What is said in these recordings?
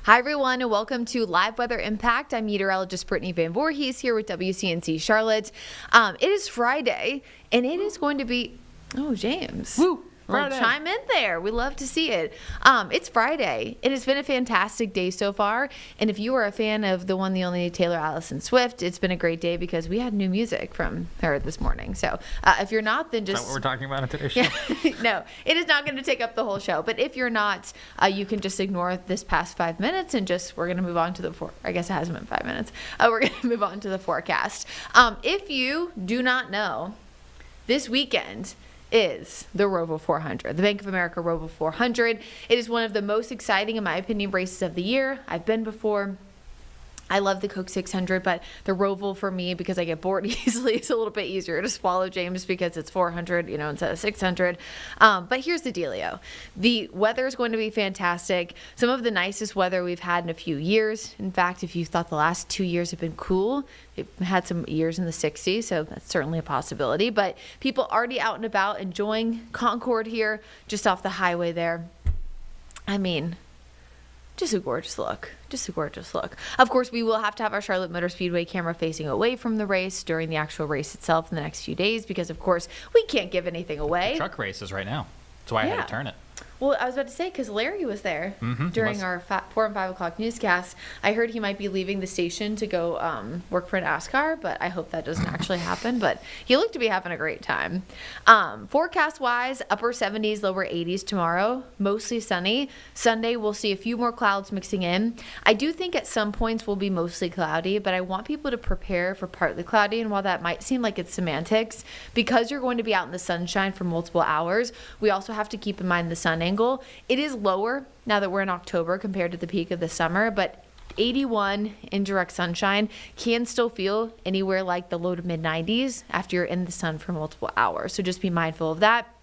Hi, everyone, and welcome to Live Weather Impact. I'm meteorologist Brittany Van Voorhees here with WCNC Charlotte. It is Friday, and it is going to be, James. Woo! Well, chime in there. We love to see it. It's Friday. It has been a fantastic day so far. And if you are a fan of the one, the only Taylor Allison Swift, it's been a great day because we had new music from her this morning. So if you're not, then just... Is that what we're talking about on today's show? Yeah. No, it is not going to take up the whole show. But if you're not, you can just ignore this past 5 minutes and we're going to move on to I guess it hasn't been 5 minutes. We're going to move on to the forecast. If you do not know, this weekend is the Roval 400, the Bank of America Roval 400. It is one of the most exciting, in my opinion, races of the year. I've been before. I love the Coke 600, but the Roval for me, because I get bored easily, it's a little bit easier to swallow, James, because it's 400, instead of 600. But here's the dealio. The weather is going to be fantastic. Some of the nicest weather we've had in a few years. In fact, if you thought the last 2 years have been cool, it had some years in the 60s, so that's certainly a possibility. But people already out and about enjoying Concord here, just off the highway there. I mean, just a gorgeous look. Just a gorgeous look. Of course, we will have to have our Charlotte Motor Speedway camera facing away from the race during the actual race itself in the next few days because, of course, we can't give anything away. The truck races right now. That's why I had to turn it. Well, I was about to say, because Larry was there during our 4 and 5 o'clock newscast. I heard he might be leaving the station to go work for NASCAR, but I hope that doesn't actually happen. But he looked to be having a great time. Forecast-wise, upper 70s, lower 80s tomorrow, mostly sunny. Sunday, we'll see a few more clouds mixing in. I do think at some points will be mostly cloudy, but I want people to prepare for partly cloudy. And while that might seem like it's semantics, because you're going to be out in the sunshine for multiple hours, we also have to keep in mind the sun angle. It is lower now that we're in October compared to the peak of the summer, but 81 in direct sunshine can still feel anywhere like the low to mid 90s after you're in the sun for multiple hours. So just be mindful of that.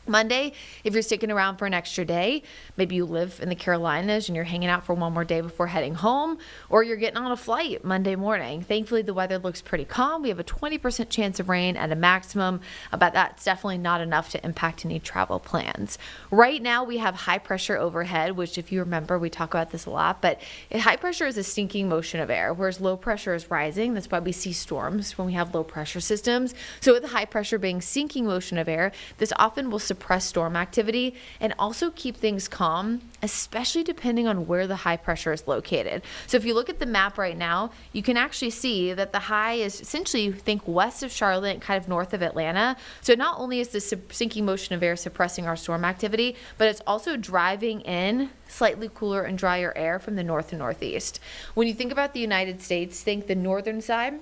Monday, if you're sticking around for an extra day, maybe you live in the Carolinas and you're hanging out for one more day before heading home, or you're getting on a flight Monday morning. Thankfully, the weather looks pretty calm. We have a 20% chance of rain at a maximum, but that's definitely not enough to impact any travel plans. Right now, we have high pressure overhead, which if you remember, we talk about this a lot, but high pressure is a sinking motion of air, whereas low pressure is rising. That's why we see storms when we have low pressure systems. So with the high pressure being sinking motion of air, this often will suppress storm activity and also keep things calm, especially depending on where the high pressure is located. So if you look at the map right now, you can actually see that the high is essentially, think west of Charlotte, kind of north of Atlanta. So not only is the sinking motion of air suppressing our storm activity, but it's also driving in slightly cooler and drier air from the north and northeast. When you think about the United States, think the northern side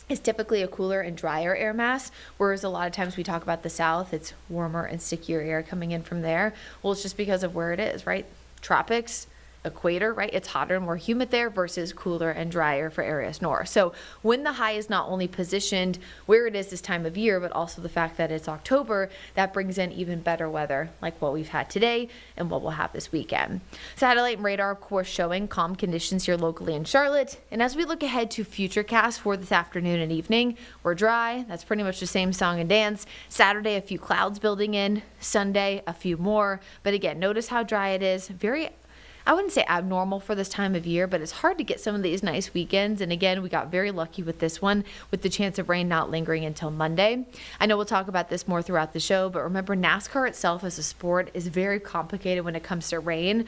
is typically a cooler and drier air mass, whereas a lot of times we talk about the south, it's warmer and stickier air coming in from there. Well, it's just because of where it is, right? Tropics, equator, right? It's hotter and more humid there versus cooler and drier for areas north. So when the high is not only positioned where it is this time of year, but also the fact that it's October, that brings in even better weather like what we've had today and what we'll have this weekend. Satellite and radar, of course, showing calm conditions here locally in Charlotte. And as we look ahead to futurecast for this afternoon and evening, we're dry. That's pretty much the same song and dance. Saturday, a few clouds building in. Sunday, a few more. But again, notice how dry it is. I wouldn't say abnormal for this time of year, but it's hard to get some of these nice weekends. And again, we got very lucky with this one, with the chance of rain not lingering until Monday. I know we'll talk about this more throughout the show, but remember, NASCAR itself as a sport is very complicated when it comes to rain.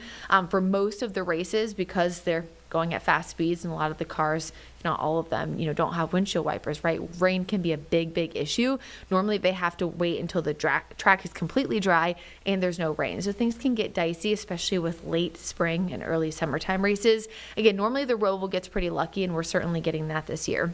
For most of the races, because they're going at fast speeds and a lot of the cars, if not all of them, don't have windshield wipers, right? Rain can be a big issue. Normally they have to wait until the track is completely dry and there's no rain. So things can get dicey, especially with late spring and early summertime races. Again, normally the Roval gets pretty lucky and we're certainly getting that this year.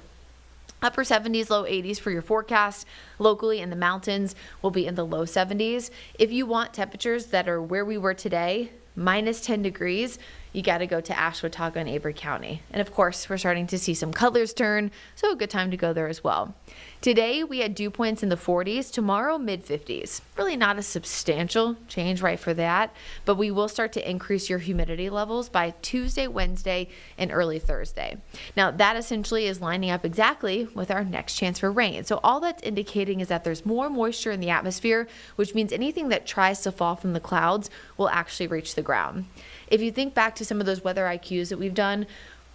Upper 70s, low 80s for your forecast. Locally in the mountains will be in the low 70s. If you want temperatures that are where we were today, minus 10 degrees, you got to go to Ashland, Watauga, and Avery County. And of course, we're starting to see some colors turn, so a good time to go there as well. Today, we had dew points in the 40s. Tomorrow, mid-50s. Really not a substantial change right for that, but we will start to increase your humidity levels by Tuesday, Wednesday, and early Thursday. Now, that essentially is lining up exactly with our next chance for rain. So all that's indicating is that there's more moisture in the atmosphere, which means anything that tries to fall from the clouds will actually reach the ground. if you think back to some of those weather IQs that we've done,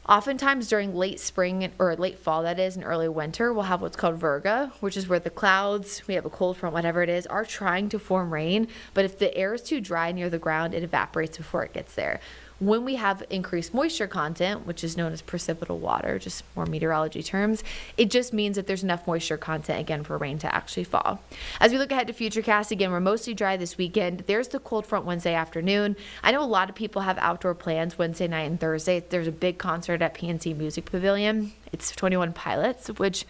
oftentimes during late spring or late fall, that is, and early winter, we'll have what's called virga, which is where the clouds, we have a cold front, whatever it is, are trying to form rain. But if the air is too dry near the ground, it evaporates before it gets there. When we have increased moisture content, which is known as precipitable water, just more meteorology terms, it just means that there's enough moisture content, again, for rain to actually fall. As we look ahead to Futurecast, again, we're mostly dry this weekend. There's the cold front Wednesday afternoon. I know a lot of people have outdoor plans Wednesday night and Thursday. There's a big concert at PNC Music Pavilion. It's 21 Pilots, which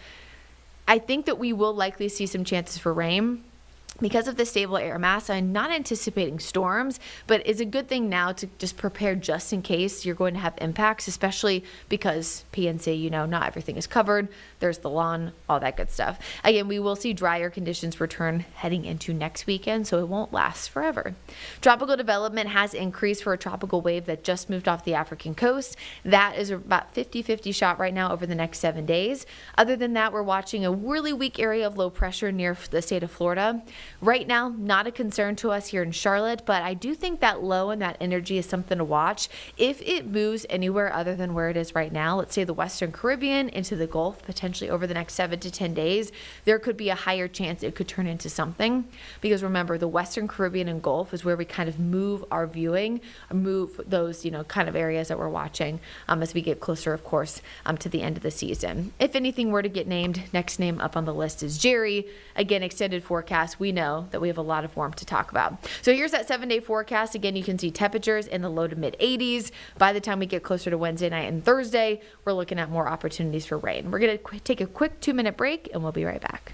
I think that we will likely see some chances for rain. Because of the stable air mass, I'm not anticipating storms, but it's a good thing now to just prepare just in case you're going to have impacts, especially because PNC, not everything is covered. There's the lawn, all that good stuff. Again, we will see drier conditions return heading into next weekend, so it won't last forever. Tropical development has increased for a tropical wave that just moved off the African coast. That is about 50-50 shot right now over the next 7 days. Other than that, we're watching a really weak area of low pressure near the state of Florida. Right now, not a concern to us here in Charlotte, but I do think that low and that energy is something to watch. If it moves anywhere other than where it is right now, let's say the Western Caribbean into the Gulf, potentially over the next 7 to 10 days, there could be a higher chance it could turn into something. Because remember, the Western Caribbean and Gulf is where we kind of move our viewing, move those, kind of areas that we're watching as we get closer, of course, to the end of the season. If anything were to get named, next name up on the list is Jerry. Again, extended forecast. We know that we have a lot of warmth to talk about. So here's that 7-day forecast. Again, you can see temperatures in the low to mid 80s. By the time we get closer to Wednesday night and Thursday, we're looking at more opportunities for rain. We're going to take a quick 2-minute break and we'll be right back.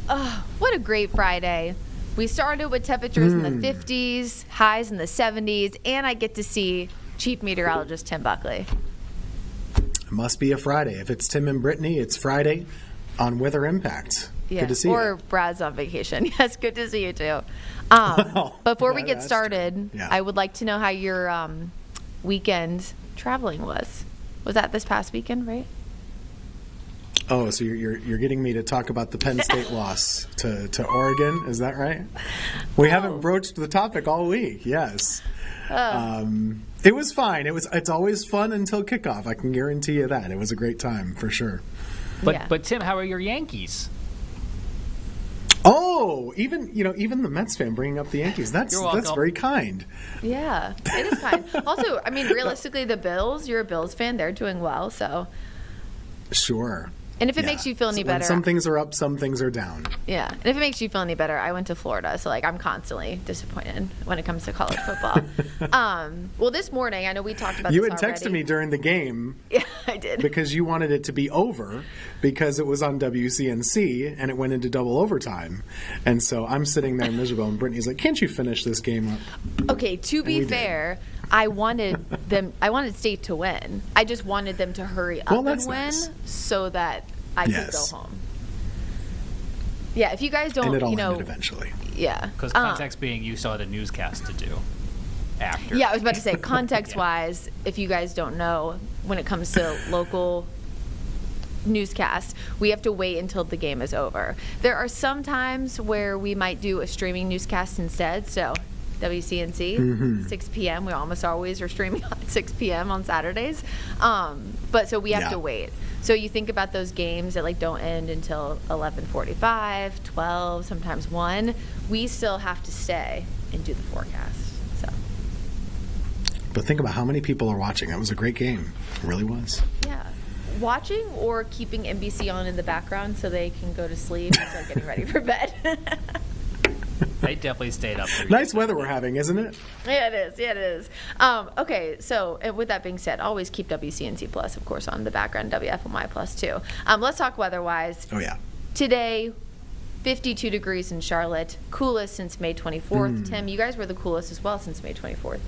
Oh, what a great Friday. We started with temperatures in the 50s, highs in the 70s, and I get to see Chief Meteorologist Tim Buckley. It must be a Friday. If it's Tim and Brittany, it's Friday on Weather Impact. Yeah. Good to see or you. Brad's on vacation. Yes, good to see you too. Before we get started, I would like to know how your weekend traveling was. Was that this past weekend, right? Oh, so you're getting me to talk about the Penn State loss to Oregon? Is that right? We haven't broached the topic all week. Yes. It was fine. It's always fun until kickoff. I can guarantee you that. It was a great time for sure. But Tim, how are your Yankees? Oh, even the Mets fan bringing up the Yankees. That's very kind. Yeah, it is kind. Also, I mean, realistically, the Bills. You're a Bills fan. They're doing well. So. Sure. And if it makes you feel any better, some things are up, some things are down. Yeah, and if it makes you feel any better, I went to Florida, so I'm constantly disappointed when it comes to college football. Well, this morning, I know we talked about. You this had already. texted me during the game. Yeah, I did. Because you wanted it to be over because it was on WCNC and it went into double overtime, and so I'm sitting there miserable, and Brittany's like, "Can't you finish this game up?" Okay, to be fair. I wanted State to win. I just wanted them to hurry up and win nice. so that I could go home. Yeah, if you guys don't, and it all ended eventually. Yeah. Because context being, you still had a newscast to do after. Yeah, I was about to say, context-wise, if you guys don't know, when it comes to local newscasts, we have to wait until the game is over. There are some times where we might do a streaming newscast instead, so WCNC, 6 p.m. We almost always are streaming at 6 p.m. on Saturdays. But so we have to wait. So you think about those games that don't end until 11:45, 12, sometimes 1. We still have to stay and do the forecast. So. But think about how many people are watching. That was a great game. It really was. Yeah. Watching or keeping NBC on in the background so they can go to sleep and start getting ready for bed. They definitely stayed up. Nice weather we're having, isn't it? Yeah, it is. Okay, so with that being said, always keep WCNC Plus, of course, on the background, WFMY Plus, too. Let's talk weather-wise. Oh, yeah. Today, 52 degrees in Charlotte, coolest since May 24th. Tim, you guys were the coolest as well since May 24th.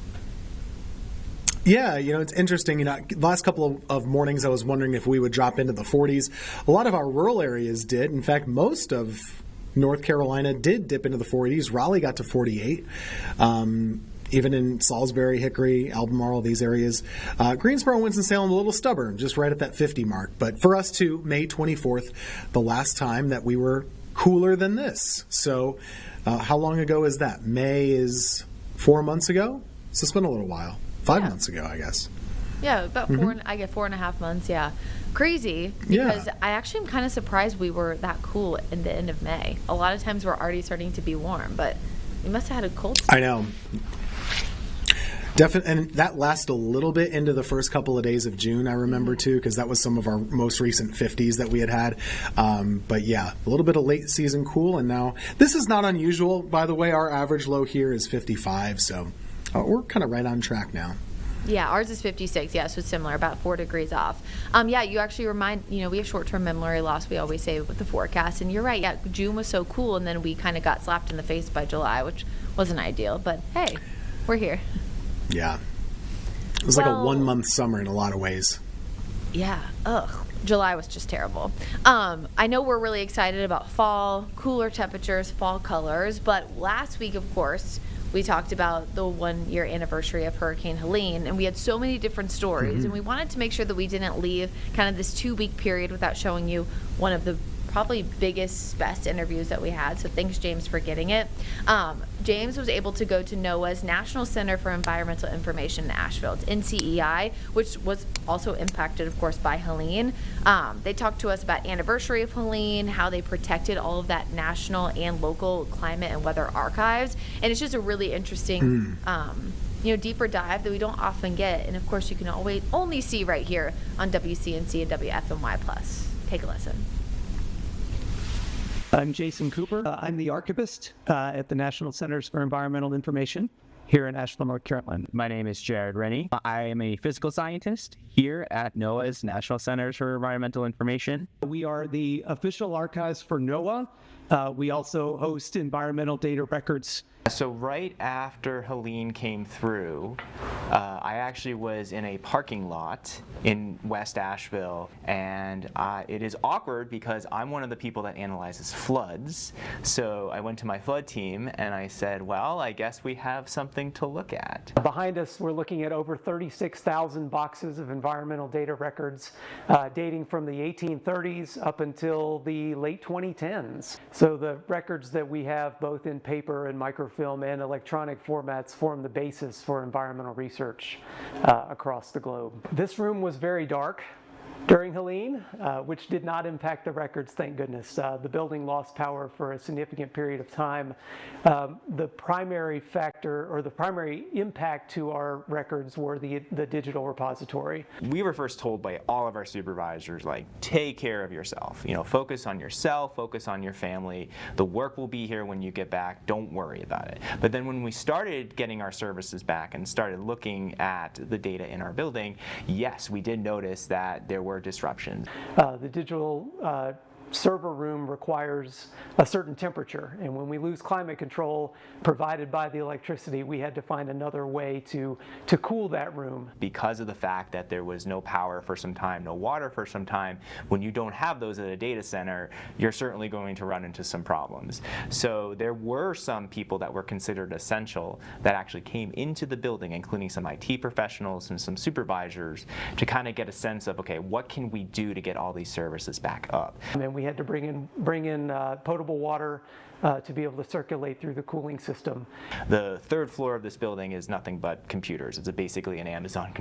Yeah, it's interesting. The last couple of mornings I was wondering if we would drop into the 40s. A lot of our rural areas did. In fact, most of North Carolina did dip into the 40s. Raleigh got to 48. Even in Salisbury, Hickory, Albemarle, these areas. Greensboro, Winston-Salem, a little stubborn, just right at that 50 mark. But for us, too, May 24th, the last time that we were cooler than this. So how long ago is that? May is 4 months ago? So it's been a little while. 5 months ago, I guess. Yeah, about 4.5 months, yeah. Crazy, because I actually am kind of surprised we were that cool in the end of May. A lot of times we're already starting to be warm, but we must have had a cold snap. I know. Definitely, and that lasted a little bit into the first couple of days of June, I remember, too, because that was some of our most recent 50s that we had. But yeah, a little bit of late season cool, and now this is not unusual. By the way, our average low here is 55, so we're kind of right on track now. Yeah, ours is 56. Yeah, so it's similar, about 4 degrees off. Yeah, you actually we have short-term memory loss, we always say, with the forecast. And you're right, yeah, June was so cool, and then we kind of got slapped in the face by July, which wasn't ideal. But hey, we're here. Yeah. It was like a 1 month summer in a lot of ways. Yeah. Ugh. July was just terrible. I know we're really excited about fall, cooler temperatures, fall colors, but last week, of course, we talked about the 1 year anniversary of Hurricane Helene, and we had so many different stories, and we wanted to make sure that we didn't leave kind of this 2-week period without showing you one of the probably biggest, best interviews that we had. So thanks, James, for getting it. James was able to go to NOAA's National Center for Environmental Information in Asheville. It's NCEI, which was also impacted, of course, by Helene. They talked to us about anniversary of Helene, how they protected all of that national and local climate and weather archives. And it's just a really interesting deeper dive that we don't often get. And, of course, you can only see right here on WCNC and WFMY+. Take a listen. I'm Jason Cooper. I'm the archivist at the National Centers for Environmental Information here in Asheville, North Carolina. My name is Jared Rennie. I am a physical scientist here at NOAA's National Centers for Environmental Information. We are the official archives for NOAA, We also host environmental data records. So right after Helene came through, I actually was in a parking lot in West Asheville, and it is awkward because I'm one of the people that analyzes floods. So I went to my flood team and I said, well, I guess we have something to look at. Behind us, we're looking at over 36,000 boxes of environmental data records dating from the 1830s up until the late 2010s. So the records that we have both in paper and microfilm and electronic formats form the basis for environmental research across the globe. This room was very dark during Helene, which did not impact the records, thank goodness. The building lost power for a significant period of time. The primary factor, or the primary impact to our records, were the digital repository. We were first told by all of our supervisors, like, take care of yourself. You know, focus on yourself, focus on your family. The work will be here when you get back. Don't worry about it. But then when we started getting our services back and started looking at the data in our building, yes, we did notice that there were disruptions. The digital server room requires a certain temperature, and when we lose climate control provided by the electricity, we had to find another way to cool that room. Because of the fact that there was no power for some time, no water for some time, when you don't have those at a data center, you're certainly going to run into some problems. So there were some people that were considered essential that actually came into the building, including some IT professionals and some supervisors, to kind of get a sense of, okay, what can we do to get all these services back up? And we had to bring in potable water to be able to circulate through the cooling system. The third floor of this building is nothing but computers. It's basically an Amazon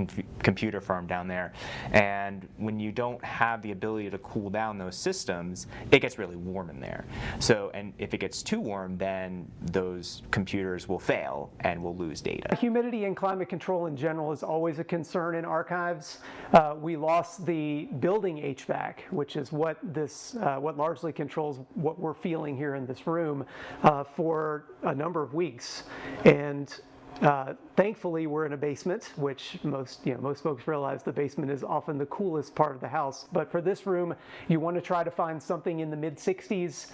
computer farm down there. And when you don't have the ability to cool down those systems, it gets really warm in there. So, and if it gets too warm, then those computers will fail and we'll lose data. Humidity and climate control in general is always a concern in archives. We lost the building HVAC, which is what largely controls what we're feeling here in this room, for a number of weeks, and thankfully we're in a basement, which most folks realize the basement is often the coolest part of the house. But for this room, you want to try to find something in the mid-60s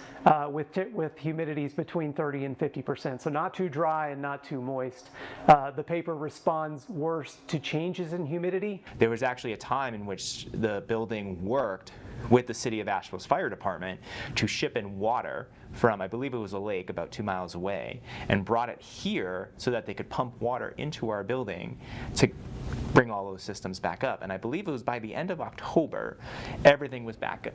with humidities between 30 and 50%, so not too dry and not too moist. The paper responds worse to changes in humidity. There was actually a time in which the building worked with the City of Asheville's fire department to ship in water from, I believe it was a lake about 2 miles away, and brought it here so that they could pump water into our building to bring all those systems back up. And I believe it was by the end of October, everything was back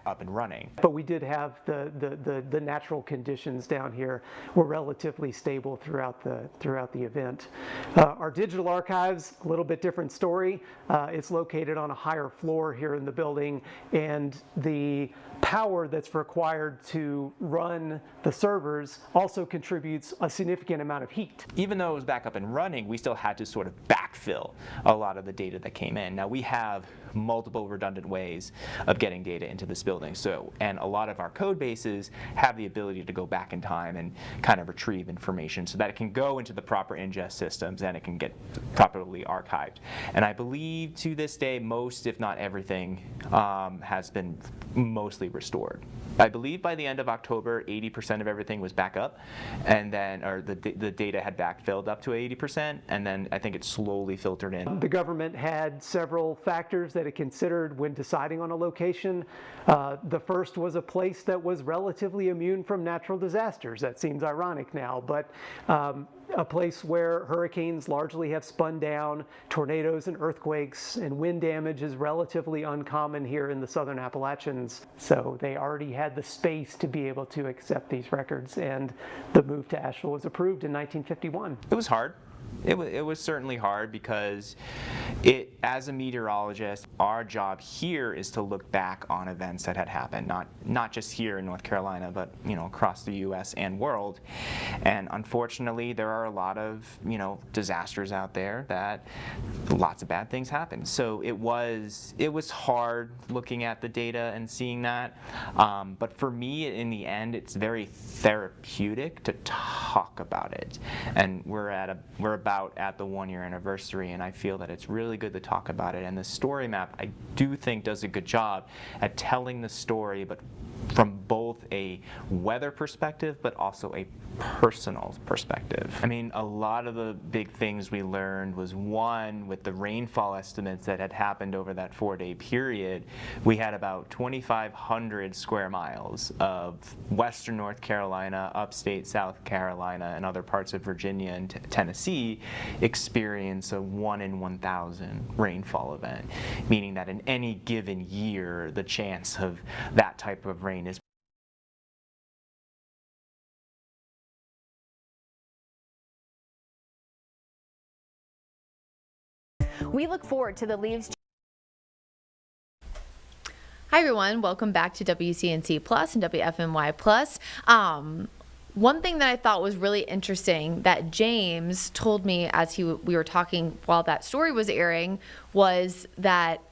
up and running. But we did have the natural conditions down here were relatively stable throughout the event. Our digital archives, a little bit different story. It's located on a higher floor here in the building, and the power that's required to run the servers also contributes a significant amount of heat. Even though it was back up and running, we still had to sort of backfill a lot of the data that came in. Now we have multiple redundant ways of getting data into this building, and a lot of our code bases have the ability to go back in time and kind of retrieve information so that it can go into the proper ingest systems and it can get properly archived. And I believe to this day, most, if not everything, has been mostly restored. I believe by the end of October, 80% of everything was back up, and then, the data had backfilled up to 80%, and then I think it slowly filtered in. The government had several factors that it considered when deciding on a location. The first was a place that was relatively immune from natural disasters. That seems ironic now, but a place where hurricanes largely have spun down, tornadoes and earthquakes and wind damage is relatively uncommon here in the Southern Appalachians. So they already had the space to be able to accept these records, and the move to Asheville was approved in 1951. It was hard. It was certainly hard because as a meteorologist, our job here is to look back on events that had happened, not just here in North Carolina, but across the U.S. and world. And unfortunately, there are a lot of disasters out there that lots of bad things happen. So it was hard looking at the data and seeing that. But for me, in the end, it's very therapeutic to talk about it. And we're about at the 1-year anniversary, and I feel that it's really good to talk about it. And the story map, I do think, does a good job at telling the story, but from both a weather perspective, but also a personal perspective. I mean, a lot of the big things we learned was, one, with the rainfall estimates that had happened over that 4-day period, we had about 2,500 square miles of western North Carolina, upstate South Carolina, and other parts of Virginia and Tennessee experience a 1 in 1,000 rainfall event, meaning that in any given year, the chance of that type of rain is We look forward to the leaves. Hi everyone, welcome back to WCNC Plus and WFMY Plus. One thing that I thought was really interesting that James told me as we were talking while that story was airing was that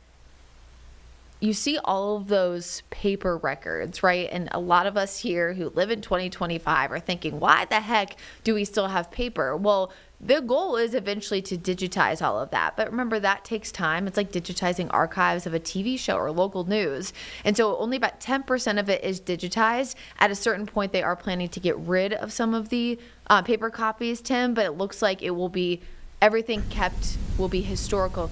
you see all of those paper records, right? And a lot of us here who live in 2025 are thinking, why the heck do we still have paper? Well, the goal is eventually to digitize all of that. But remember, that takes time. It's like digitizing archives of a TV show or local news. And so only about 10% of it is digitized. At a certain point, they are planning to get rid of some of the paper copies, Tim, but it looks like it will be, everything kept will be historical.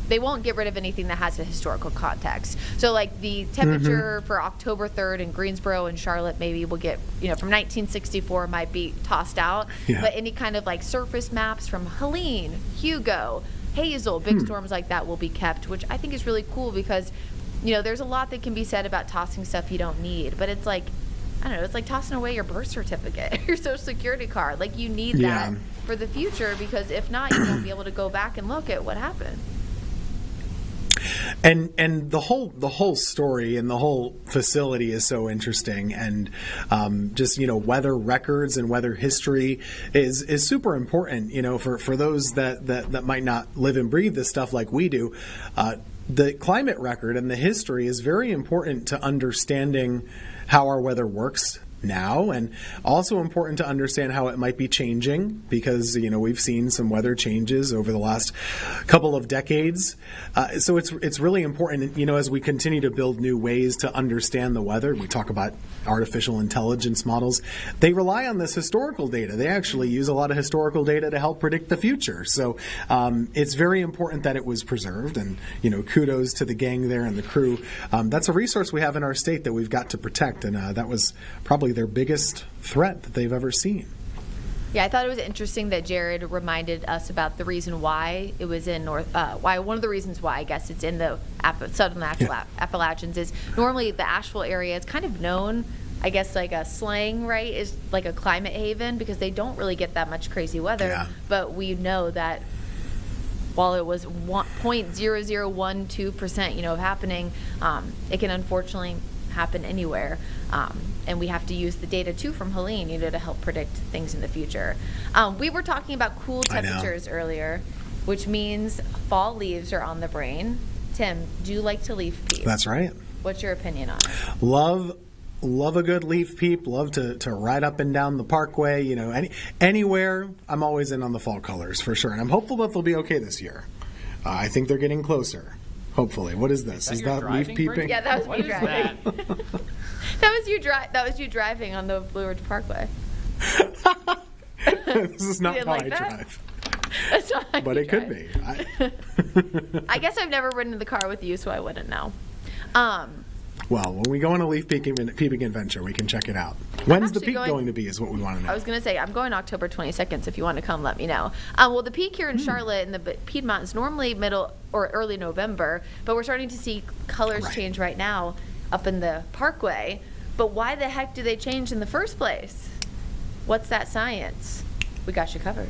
They won't get rid of anything that has a historical context. So like the temperature for October 3rd in Greensboro and Charlotte maybe will get, from 1964 might be tossed out. Yeah. But any kind of like surface maps from Helene, Hugo, Hazel, big storms like that will be kept, which I think is really cool because, there's a lot that can be said about tossing stuff you don't need. But it's like, I don't know, it's like tossing away your birth certificate, your social security card. Like you need that for the future because if not, you won't be able to go back and look at what happened. And the whole story and the whole facility is so interesting, and just weather records and weather history is super important. For those that might not live and breathe this stuff like we do. The climate record and the history is very important to understanding how our weather works now, and also important to understand how it might be changing because we've seen some weather changes over the last couple of decades. So it's really important, as we continue to build new ways to understand the weather. We talk about artificial intelligence models. They rely on this historical data. They actually use a lot of historical data to help predict the future. So it's very important that it was preserved, and kudos to the gang there and the crew. That's a resource we have in our state that we've got to protect, and that was probably their biggest threat that they've ever seen. Yeah, I thought it was interesting that Jared reminded us about the reason why it was in one of the reasons why I guess it's in the Southern Appalachians is normally the Asheville area is kind of known, I guess like a slang, right, is like a climate haven because they don't really get that much crazy weather. Yeah. But we know that while it was 0.0012%, of happening, it can unfortunately happen anywhere. And we have to use the data too from Helene, to help predict things in the future. We were talking about cool temperatures earlier, which means fall leaves are on the brain. Tim, do you like to leaf peep? That's right. What's your opinion on it? Love a good leaf peep. Love to ride up and down the parkway. Anywhere. I'm always in on the fall colors for sure, and I'm hopeful that they'll be okay this year. I think they're getting closer. Hopefully. What is this? Is that leaf peeping? Yeah, that was me driving. That was you driving on the Blue Ridge Parkway. This is not how I drive. That's not how but you it drive. could be. I guess I've never ridden in the car with you, so I wouldn't know. Well, when we go on a leaf peeping adventure, we can check it out. When's the peak going to be is what we want to know. I was going to say, I'm going October 22nd, so if you want to come, let me know. Well, the peak here in Charlotte in the Piedmont is normally middle or early November, but we're starting to see colors change right now up in the Parkway. But why the heck do they change in the first place? What's that science? We got you covered.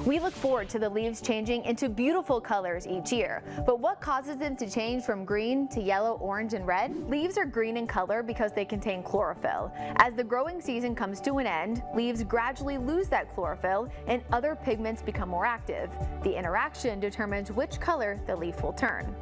We look forward to the leaves changing into beautiful colors each year. But what causes them to change from green to yellow, orange, and red? Leaves are green in color because they contain chlorophyll. As the growing season comes to an end, leaves gradually lose that chlorophyll and other pigments become more active. The interaction determines which color the leaf will turn.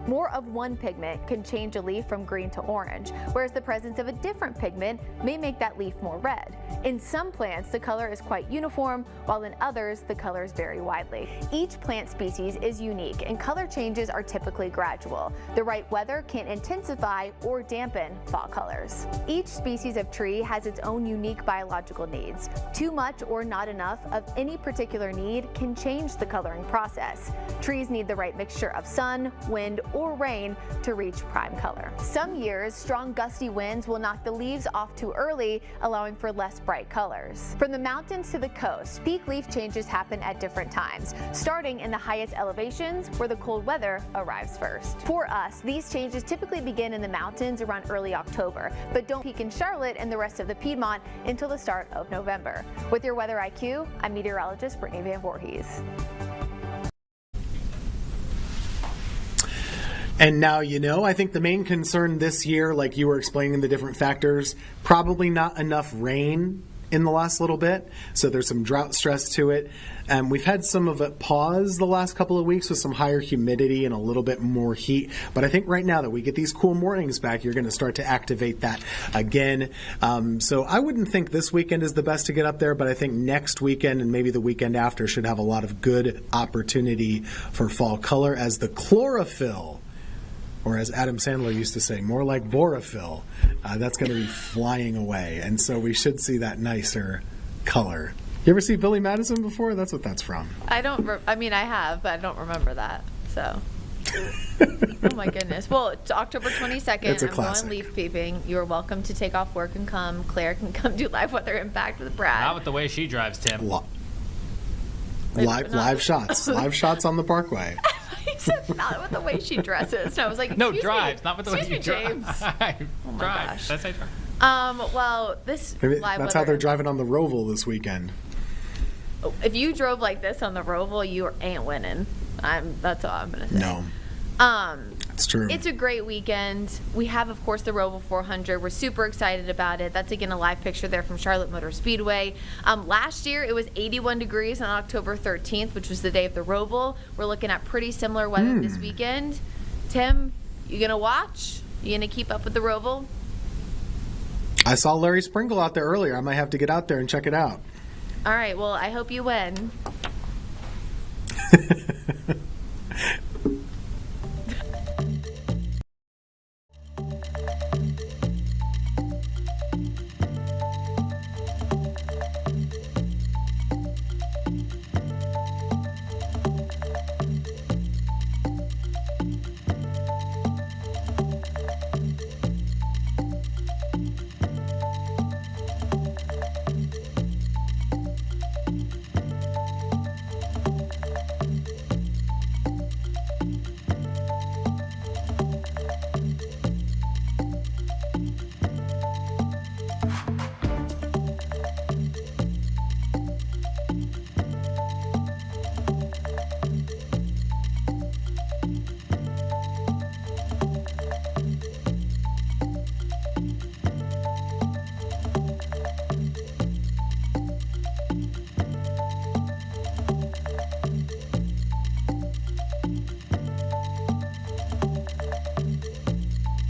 More of one pigment can change a leaf from green to orange, whereas the presence of a different pigment may make that leaf more red. In some plants, the color is quite uniform, while in others, the colors vary widely. Each plant species is unique, and color changes are typically gradual. The right weather can intensify or dampen fall colors. Each species of tree has its own unique biological needs. Too much or not enough of any particular need can change the coloring process. Trees need the right mixture of sun, wind, or rain to reach prime color. Some years, strong gusty winds will knock the leaves off too early, allowing for less bright colors. From the mountains to the coast, peak leaf changes happen at different times, starting in the highest elevations where the cold weather arrives first. For us, these changes typically begin in the mountains around early October, but don't peak in Charlotte and the rest of the Piedmont until the start of November. With your Weather IQ, I'm meteorologist Brittany Van Voorhees. And now, I think the main concern this year, like you were explaining the different factors, probably not enough rain in the last little bit. So there's some drought stress to it. We've had some of it pause the last couple of weeks with some higher humidity and a little bit more heat. But I think right now that we get these cool mornings back, you're going to start to activate that again. So I wouldn't think this weekend is the best to get up there, but I think next weekend and maybe the weekend after should have a lot of good opportunity for fall color as the chlorophyll, or as Adam Sandler used to say, more like borophyll, that's going to be flying away. And so we should see that nicer color. You ever see Billy Madison before? That's what that's from. I have, but I don't remember that. So. Oh my goodness. Well, it's October 22nd. It's a I'm classic. going leaf peeping. You're welcome to take off work and come. Claire can come do live weather impact with Brad. Not with the way she drives, Tim. Live shots. Live shots on the Parkway. He said not with the way she dresses. And I was like, No, excuse drives, me. not with the way Excuse she me, James. drives. Oh my Drives. gosh. That's how you drive. Well, this Maybe live that's how weather. they're driving on the Roval this weekend. If you drove like this on the Roval, you ain't winning. That's all I'm gonna say. No. It's true. It's a great weekend. We have, of course, the Roval 400. We're super excited about it. That's, again, a live picture there from Charlotte Motor Speedway. Last year, it was 81 degrees on October 13th, which was the day of the Roval. We're looking at pretty similar weather this weekend. Tim, you going to watch? You going to keep up with the Roval? I saw Larry Springle out there earlier. I might have to get out there and check it out. All right. Well, I hope you win.